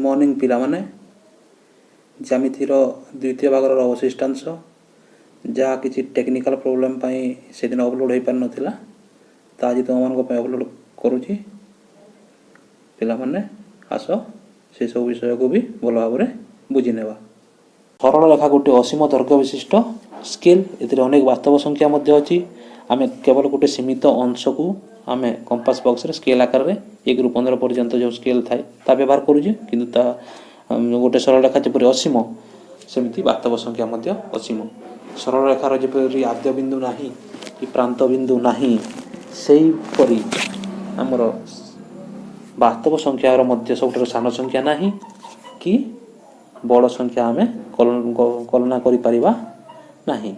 Morning पिला माने ज्यामितिर द्वितीय भागर अवशिष्टांश जहाँ किसी टेक्निकल प्रोब्लेम पाई से दिन अपलोड हो पार नथिला ता आज तुम मान अपलोड करुँची पिला माने आस से सब विषय को भी भल भाव में बुझी नेबा। सरल रेखा गोटे असीम दैर्घ्य विशिष्ट स्केल एतिर अनेक वास्तव संख्या मध्य अछि। आमे केवल गोटे सीमित अंश को आमे कंपास बॉक्स रे स्केल आकार रे 1 ରୁ 15 पर्यंत जो स्केल थाए ता व्यवहार करूजे किंतु ता गोटे सरल रेखा जेपरि असीम सेमिति वास्तव संख्या मध्य असीम। सरल रेखार जेपरि आद्य बिंदु नाही कि प्रांत बिंदु नाही सेही परि हमर वास्तव संख्यार मध्य सबटर सान संख्या नाही कि बड़ संख्या आमे कल्पना करि परिबा नाही।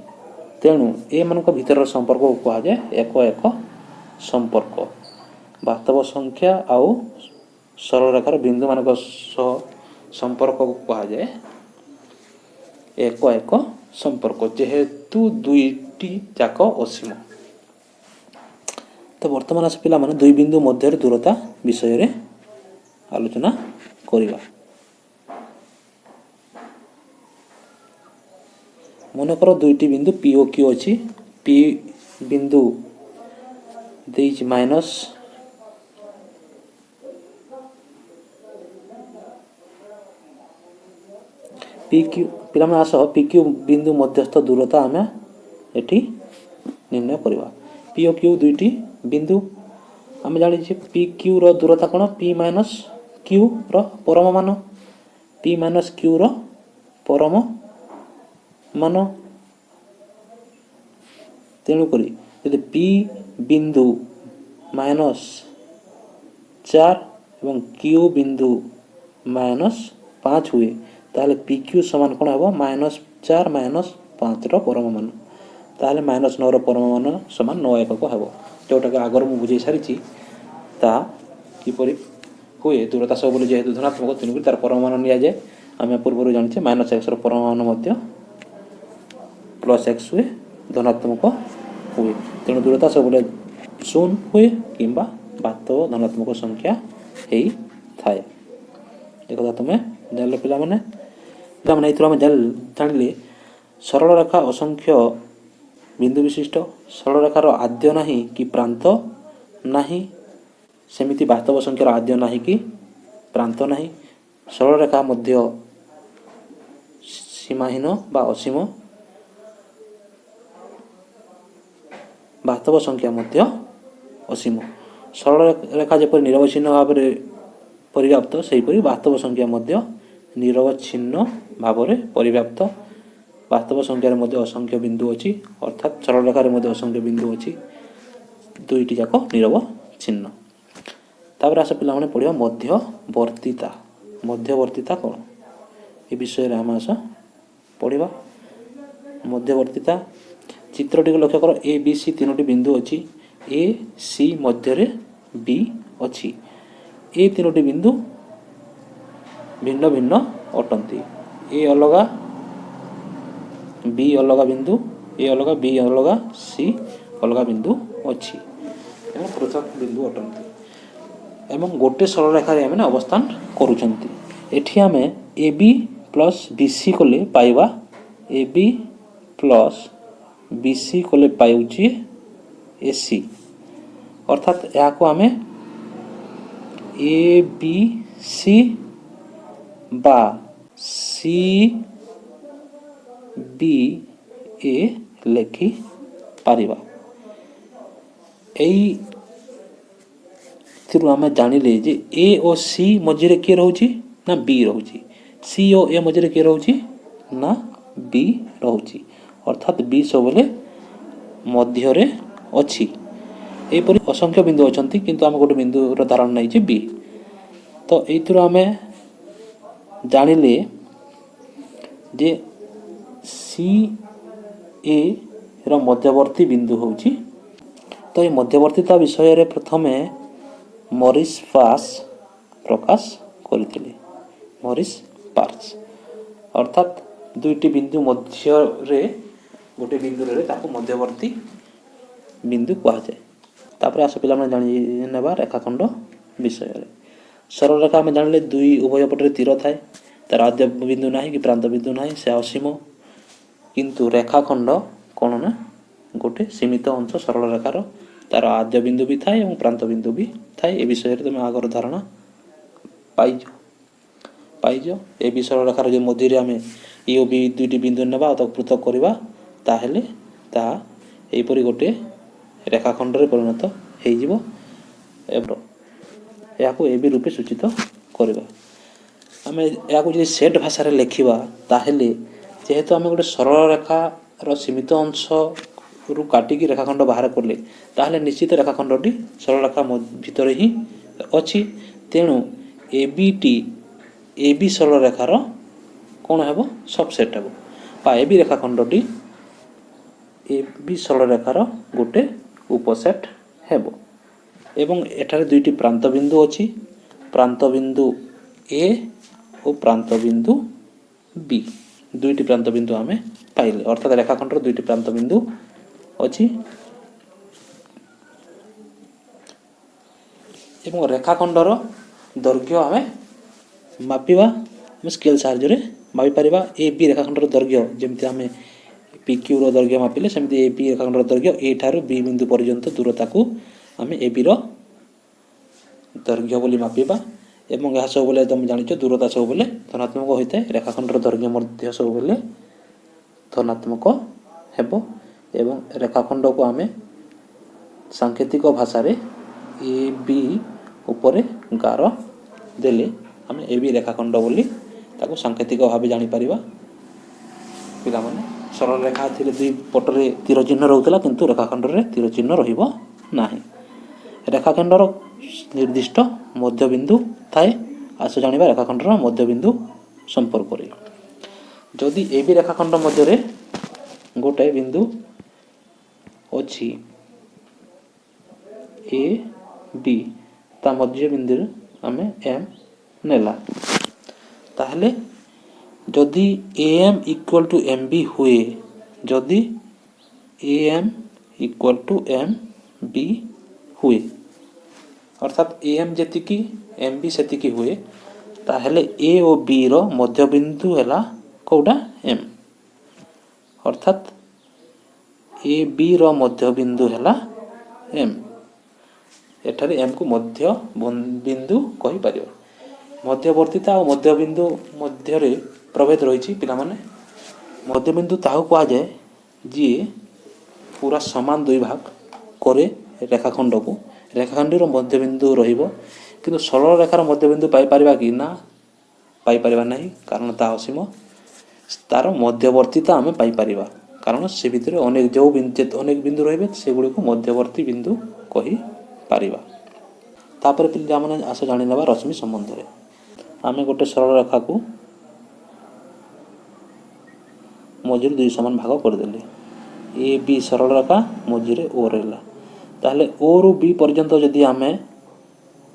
तेणु ए मानक भीतर संपर्क को कहा जाए एक एक संपर्क। वास्तव संख्या आउ सरल रेखार बिंदु मानक संपर्क को कहा जाए एक एक संपर्क जेहेतु दुईटी जाक असीम। तो वर्तमान आस पिला माने दुई बिंदु मध्य दूरता विषय रे आलोचना करिबा। मन कर दुईटी बिंदु पी ओ क्यू अच्छी पी बिंदु देइछ माइनस पी क्यू पिला आस पी क्यू बिंदु मध्यस्थ दूरता आम एठी निर्णय करवा। पी ओ क्यू दुईटी बिंदु आम जानी पी क्यू रो दूरता कौन पी माइनस क्यू रो परम मान पी माइनस क्यू रो परम मान तेणुक यदि पी बिंदु माइनस 4 एवं क्यू बिंदु माइनस 5 हुए ताहले पी क्यू समान कौन हम -4 -5 रो परम मान ताहले -9 रो परम मान समान 9 एकक हम जोटा आगर मु बुझे सारी ता किपरि हुए दूरता सब बोले जेहेतु धनात्मक तेणुक तार परम मान निया जाए। आम पूर्व जानी -x रो परम मान मध्य +x हुए धनात्मक हुए तेणु दूरता सब बोले 0 हुए किंबा वास्तव धनात्मक संख्या हेई थाए। एक कथा तुम जानले पिला माने आम जानिले सरल रेखा असंख्य बिंदु विशिष्ट सरल रेखार आद्य नाही कि प्रांत नाही सेमिति वास्तव संख्यार आद्य नाही कि प्रांत नाही। सरल रेखा मध्य सीमाहीन बा असीम वास्तव संख्या मध्य असीम। सरल रेखा जेपरि निरवच्छिन्न भाव में परिव्याप्त सेहीपरि वास्तव संख्या मध्य निरवच्छिन्न भाव में परिव्याप्त। वास्तव संख्यार मध्य असंख्य बिंदु अच्छी अर्थात सरल रेखार मध्य असंख्य बिंदु अच्छी दुईटी जाक निरवच्छिन्न। तापर आस पिला माने पढ़िया मध्यवर्तीता। मध्यवर्तीता कौन ए विषय आम आस पढ़ा। मध्यवर्तीता चित्रटी को लक्ष्य कर ए बी सी तीनोटी बिंदु अच्छी ए सी मध्य बी अच्छी ए तीनोटी बिंदु भिन्न भिन्न अटंती ए अलगा बी अलगा बिंदु ए अलगा बी अलगा सी अलगा बिंदु अच्छी एवं पृथक बिंदु अटंती एवं गोटे सरल रेखार आम अवस्थान करुँच। एठी आम A B plus B C कले पाइबा A B plus B C कले पाउची ए सी अर्थात यहाँ को आम ए बी सी बा सी बी ए लेखि पारिबा। एई थिरु आम जानिले जे ए और सी मझे किए रोची ना बी रोची सी और ए मझे किए रोची ना बी रोची अर्थात बी सबले मध्य रे अच्छी। एपरि असंख्य बिंदु अछंती किंतु आम गोटे बिंदुर धारणा नहीं जे बी। तो एइथुर आम जानिले जे सी ए रो मध्यवर्ती बिंदु होची। तो ये मध्यवर्तीता विषय रे प्रथमे मॉरिस पास प्रकाश करथिले। मॉरिस पास अर्थात दुईटी बिंदु मध्य रे गोटे बिंदु रे ताको मध्यवर्ती बिंदु कहा जाए। तापर आस पिला माने जानि नेबा रेखाखंड विषय रे सरल रेखा आम जान दुई उभय पटे तीर थाए तार आद्य बिंदु ना कि प्रांत बिंदु ना से असीम किंतु रेखाखंड कौन ना गोटे सीमित अंश सरल रेखार तार आद्य बिंदु भी थाए और प्रांत बिंदु भी थाए ए विषय तुम आगर धारणा पाइज पाइज ए भी सरल रेखार जो मध्य आम ए बी दुईटी बिंदु नेबा पृथक करवा ताहेले ताहा एपरी गोटे रेखाखंड रे परिणत हो ए बी रूपे सूचित करवा आम या सेट भाषा लिखा ताहेले जेहेतु आम गोटे सरल रेखार सीमित अंश रु काटिकी रेखाखंड बाहर कले ताहले निश्चित रेखाखंडटी सरल रेखा भितर ही अच्छी तेणु ए बी सरल रेखार कौन है सबसेट हे बा ए बी रेखाखंडटी ए बी सरल रेखार गोटे उपसेट हेबो एवं एठारे दुईटी प्रांत बिंदु अच्छी प्रांत बिंदु ए और प्रांत बिंदु बी दुईटी प्रांत बिंदु आम पाइले अर्थात रेखाखंडर दुईटी प्रांत बिंदु अच्छी एवं रेखाखंडर दैर्घ्य आम मापिबा स्केल साहाय्य मापी पारिबा ए बी रेखाखंडर दैर्घ्य जमती आम पी क्यू रो दैर्घ्य मापिले सेमती ए बी रेखाखंडर दैर्घ्य ए ठारू बी बिंदु पर्यंत दूरता को आम ए बी रो दैर्घ्य बोली मापिबा एवं यह सब बेले तुम जानिଛ दूरता सब बेले धनात्मक होता है रेखाखंडर दैर्घ्य मध्य सब बेले धनात्मक हेबो एवं रेखाखंड को आम सांकेतिक भाषा रे ए बी उपरे गार देले आम ए बी रेखाखंड बोली ताको सांकेतिक भाव जानी परिबा पिला माने सरल रेखा थिले दुई पटरे तीर चिन्ह रहउतला किंतु रेखाखंड रे तीर चिन्ह रहिबो नाही रेखाखंडर निर्दिष्ट मध्यबिंदु थाए आस जानिबा रेखाखंडर मध्यबिंदु संपर्क रे जदि ए बी रेखाखंड मध्य रे गोटे बिंदु अच्छी ए बी ता मध्य बिंदु आम एम नेला ताहले जदि A M equal to M B हुए जदि A M equal to M B हुए अर्थात ए एम जेतिकी एम बी सेतिकी हुए ताहले ए और बी रो मध्य बिंदु हैला कोडा एम अर्थात ए बी रो मध्य बिंदु हैला एम एठारे एम को मध्य बिंदु कहि परियो मध्यवर्तीता और मध्य बिंदु मध्य रे प्रभेद रही पिला माने मध्य बिंदु ताहु कहा जाए जी पूरा समान दुई भाग करे रेखाखंड को रेखाखंडी मध्य बिंदु रहिबो किंतु सरल रेखार मध्य बिंदु पाई परिबा कि ना पाई परिबा नहीं कारण ता असीम तार मध्यवर्तीता आम पाई परिबा कारण से भितर अनेक जो अनेक बिंदु रहिबे सेगुडी को मध्यवर्ती बिंदु कहि परिबा तापर पिला माने आस जानि नेबा रश्मि संबंध रे आम गोटे सरल रेखा को मझे दुई समान भाग करदेले ए बी सरल रेखा मझे ओ रहा ताहले ओ रु बी पर्यंत जदि आम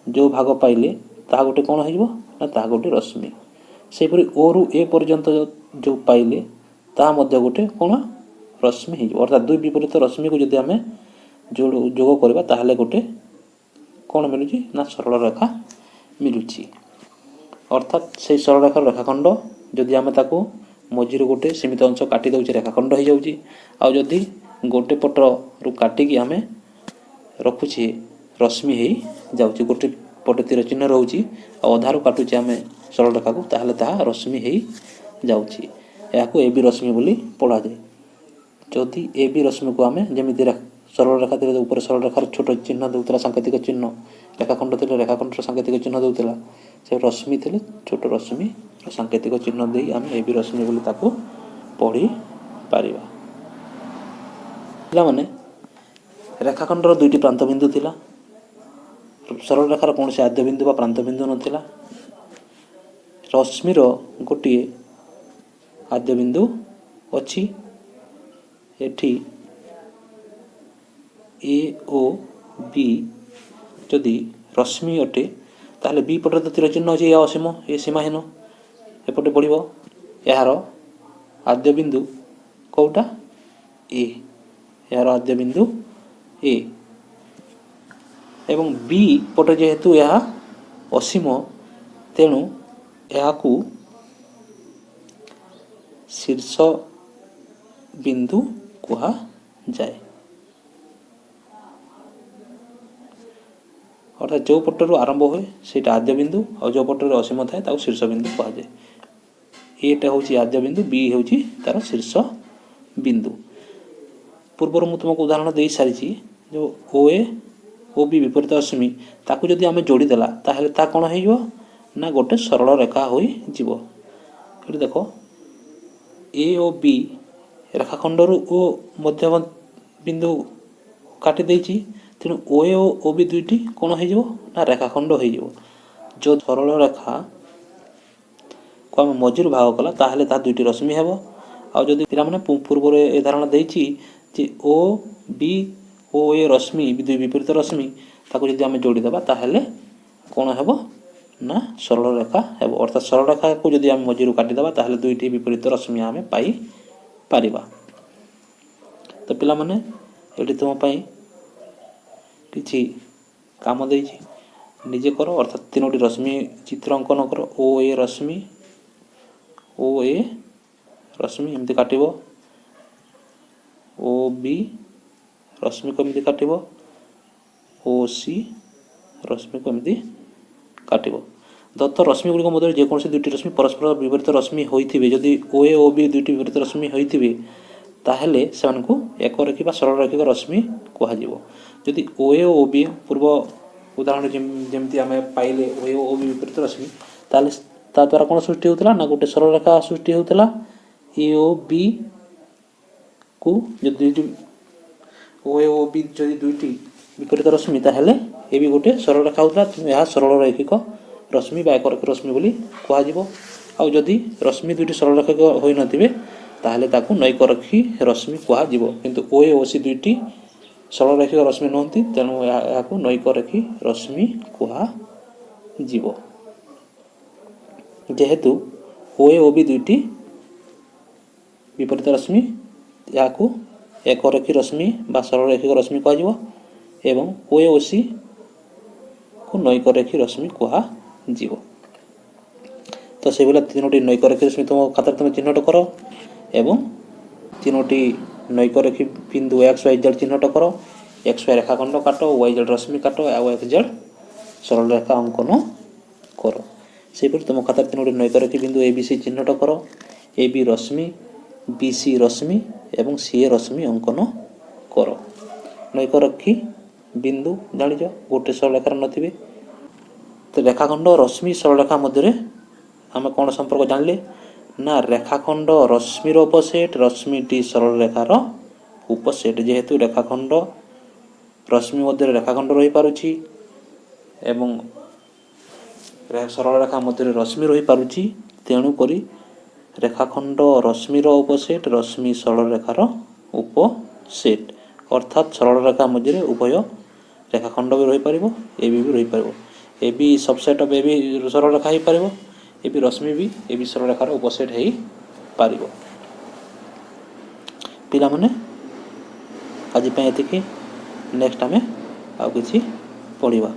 जो भाग पाइले ता गोटे कौन हो गोटे रश्मि सेपरी ओ रु ए पर्यंत जो पाइले ता मध्य गोटे कौन रश्मि हो अर्थात दुई विपरीत रश्मि को जदि आम जोग करवा ताहले गोटे कौन मिलूची ना सरल रेखा मिलूची अर्थात से सरल रेखार रेखाखंड जदि आम ताको मझिरे गोटे सीमित अंश काटी दउचे रेखाखंड हो जाउची आ जदि गोटे पटर रु काटिकी आम रखुचे रश्मि हो जाउची गोटे पटे तीर चिन्ह रोची अधारू काटुचे आम सरल रेखा को ताहले ताहा रश्मि हो जाउची याको ए बी रश्मि बोली पढ़ा जाए जदि ए बी रश्मि को आम जमिति सरल रेखा थे ऊपर सरल रेखार छोट चिन्ह दूसरा सांकेतिक चिन्ह रेखाखंड थे रेखाखंड सांकेतिक चिन्ह दूसरा से रश्मि थे छोट रश्मि सांकेतिक चिन्ह दे आम ए बी रश्मि बोली ताको पढ़ी पारिबा पिला माने रेखाखंडर दुईटी प्रांत बिंदु थिला सरल रेखार कौन से आद्य बिंदु बा प्रांत बिंदु नथिला रश्मिर गोटे आद्य बिंदु अच्छी एठी ए ओ बी जदि रश्मि अटे ताहले बी पटे तो तीर चिन्ह अच्छे या असीम ए सीमाहीन एपटे बढ़िबो यार आद्य बिंदु कौटा ए यार आद्य बिंदु ए एवं बी पटे जेहेतु यह ଅସୀମ, ତେଣୁ ଏହାକୁ ଶୀର୍ଷ ବିନ୍ଦୁ କୁହାଯାଏ। ଅର୍ଥାତ୍ ଯେଉଁ ପଟରୁ ଆରମ୍ଭ ହୁଏ ସେଇଟା ଆଦ୍ୟ ବିନ୍ଦୁ, ଆଉ ଯେଉଁ ପଟରେ ଅସୀମ ଥାଏ ତାକୁ ଶୀର୍ଷ ବିନ୍ଦୁ କୁହାଯାଏ। ଏଟା ହେଉଛି ଆଦ୍ୟ ବିନ୍ଦୁ, ବି ହେଉଛି ତାର ଶୀର୍ଷ ବିନ୍ଦୁ। ପୂର୍ବରୁ ମୁଁ ତୁମକୁ ଉଦାହରଣ ଦେଇସାରିଛି, ଯେଉଁ ଓ ଏ ଓ ବି ବିପରୀତ ରଶ୍ମି, ତାକୁ ଯଦି ଆମେ ଯୋଡ଼ିଦେଲା ତାହେଲେ ତା କ'ଣ ହେଇଯିବ ନା ଗୋଟେ ସରଳ ରେଖା ହୋଇଯିବ। ଏଠି ଦେଖ, ଏ ଓ ବି ରେଖାଖଣ୍ଡରୁ ଓ ମଧ୍ୟମ ବିନ୍ଦୁ କାଟି ଦେଇଛି, ତେଣୁ ଓ ଏ ଓ ଓ ବି ଦୁଇଟି କ'ଣ ହେଇଯିବ ନା ରେଖାଖଣ୍ଡ ହେଇଯିବ। ଯେଉଁ ସରଳ ରେଖାକୁ ଆମେ ମଝିରୁ ଭାଗ କଲା ତାହେଲେ ତାହା ଦୁଇଟି ରଶ୍ମି ହେବ। ଆଉ ଯଦି ପିଲାମାନେ ପୂର୍ବରୁ ଏ ଧାରଣା ଦେଇଛି ଯେ ଓ ବି ଓ ଏ ରଶ୍ମି ଦୁଇ ବିପରୀତ ରଶ୍ମି, ତାକୁ ଯଦି ଆମେ ଯୋଡ଼ିଦେବା ତାହେଲେ କ'ଣ ହେବ ନା ସରଳ ରେଖା ହେବ। ଅର୍ଥାତ୍ ସରଳ ରେଖାକୁ ଯଦି ଆମେ ମଝିରୁ କାଟିଦେବା ତାହେଲେ ଦୁଇଟି ବିପରୀତ ରଶ୍ମି ଆମେ ପାଇପାରିବା। ତ ପିଲାମାନେ, ଏଠି ତୁମ ପାଇଁ କିଛି କାମ ଦେଇଛି, ନିଜେ କର। ଅର୍ଥାତ୍ ତିନୋଟି ରଶ୍ମି ଚିତ୍ର ଅଙ୍କନ କର। ଓ ଏ ରଶ୍ମି, ଓ ଏ ରଶ୍ମି ଏମିତି କାଟିବ, ଓ ବି ରଶ୍ମିକୁ ଏମିତି କାଟିବ, ଓ ସି ରଶ୍ମିକୁ ଏମିତି କାଟିବ। ଦତ୍ତ ରଶ୍ମି ଗୁଡ଼ିକ ମଧ୍ୟରେ ଯେକୌଣସି ଦୁଇଟି ରଶ୍ମି ପରସ୍ପର ବିପରୀତ ରଶ୍ମି ହୋଇଥିବେ, ଯଦି ଓ ଏ ଓ ବି ଦୁଇଟି ବିପରୀତ ରଶ୍ମି ହୋଇଥିବେ ତାହେଲେ ସେମାନଙ୍କୁ ଏକରେଖୀ ବା ସରଳରେଖିକ ରଶ୍ମି କୁହାଯିବ। ଯଦି ଓ ଏ ଓ ବି ପୂର୍ବ ଉଦାହରଣ ଯେମିତି ଆମେ ପାଇଲେ ଓ ଏ ଓ ବି ବିପରୀତ ରଶ୍ମି, ତାହେଲେ ତା ଦ୍ୱାରା କ'ଣ ସୃଷ୍ଟି ହେଉଥିଲା ନା ଗୋଟେ ସରଳରେଖା ସୃଷ୍ଟି ହେଉଥିଲା। ଏ ଓ ବି କୁ ଯଦି ଓ ଏ ଓ ବି ଯଦି ଦୁଇଟି ବିପରୀତ ରଶ୍ମି, ତାହେଲେ ଏ ବି ଗୋଟେ ସରଳରେଖା ହେଉଥିଲା, ତେଣୁ ଏହା ସରଳରୈଖିକ ରଶ୍ମି ବା ଏକରେଖୀ ରଶ୍ମି ବୋଲି କୁହାଯିବ। ଆଉ ଯଦି ରଶ୍ମି ଦୁଇଟି ସରଳରେଖିକ ହୋଇନଥିବେ ତାହେଲେ ତାକୁ ନୈକରେଖୀ ରଶ୍ମି କୁହାଯିବ। କିନ୍ତୁ ଓ ଏ ଓ ସି ଦୁଇଟି ସରଳରୈଖିକ ରଶ୍ମି ନୁହନ୍ତି, ତେଣୁ ଏହାକୁ ନୈକରେଖୀ ରଶ୍ମି କୁହାଯିବ। ଯେହେତୁ ଓ ଏ ଓ ବି ଦୁଇଟି ବିପରୀତ ରଶ୍ମି, ଏହାକୁ ଏକରେଖୀ ରଶ୍ମି ବା ସରଳରୈଖିକ ରଶ୍ମି କୁହାଯିବ ଏବଂ ଓ ଏ ଓ ସି କୁ ନୈକରେଖୀ ରଶ୍ମି କୁହାଯିବ। ତ ସେହିଭଳିଆ ତିନୋଟି ନୈକରେଖୀ ରଶ୍ମି ତୁମ ଖାତାରେ ତୁମେ ଚିହ୍ନଟ କର ଏବଂ ତିନୋଟି ନୈକରେଖୀ ବିନ୍ଦୁ ଏକ୍ସ ୱାଇ ଜେଡ଼୍ ଚିହ୍ନଟ କର। ଏକ୍ସ ୱାଇ ରେଖାଖଣ୍ଡ କାଟ, ୱାଇ ଜେଡ଼୍ ରଶ୍ମି କାଟ, ଆଉ ଏକ୍ସ ଜେଡ଼୍ ସରଳରେଖା ଅଙ୍କନ କର। ସେହିପରି ତୁମ ଖାତାରେ ତିନୋଟି ନୈକରେଖୀ ବିନ୍ଦୁ ଏ ବି ସି ଚିହ୍ନଟ କର। ଏ ବି ରଶ୍ମି, ବି ସି ରଶ୍ମି ଏବଂ ସି ଏ ରଶ୍ମି ଅଙ୍କନ କର। ନୈକରେଖୀ ବିନ୍ଦୁ ଜାଣିଛ ଗୋଟେ ସରଳରେଖାରେ ନଥିବେ। ତ ରେଖାଖଣ୍ଡ ରଶ୍ମି ସରଳରେଖା ମଧ୍ୟରେ ଆମେ କ'ଣ ସମ୍ପର୍କ ଜାଣିଲେ ନା ରେଖାଖଣ୍ଡ ରଶ୍ମିର ଉପସେଟ୍, ରଶ୍ମିଟି ସରଳରେଖାର ଉପସେଟ୍। ଯେହେତୁ ରେଖାଖଣ୍ଡ ରଶ୍ମି ମଧ୍ୟରେ ରେଖାଖଣ୍ଡ ରହିପାରୁଛି ଏବଂ ସରଳରେଖା ମଧ୍ୟରେ ରଶ୍ମି ରହିପାରୁଛି, ତେଣୁକରି ରେଖାଖଣ୍ଡ ରଶ୍ମିର ଉପସେଟ୍, ରଶ୍ମି ସରଳରେଖାର ଉପସେଟ୍। ଅର୍ଥାତ୍ ସରଳରେଖା ମଧ୍ୟରେ ଉଭୟ ରେଖାଖଣ୍ଡ ବି ରହିପାରିବ, ଏ ବି ରହିପାରିବ। ଏ ବି ସବସେଟ୍ ଅଫ୍ ଏ ବି ସରଳରେଖା ହୋଇପାରିବ, ଏ ବି ରଶ୍ମି ବି ଏ ବି ସରଳରେଖାର ଉପସେଟ୍ ହୋଇପାରିବ। ପିଲାମାନେ, ଆଜି ପାଇଁ ଏତିକି। ନେକ୍ସଟ ଆମେ ଆଉ କିଛି ପଢ଼ିବା।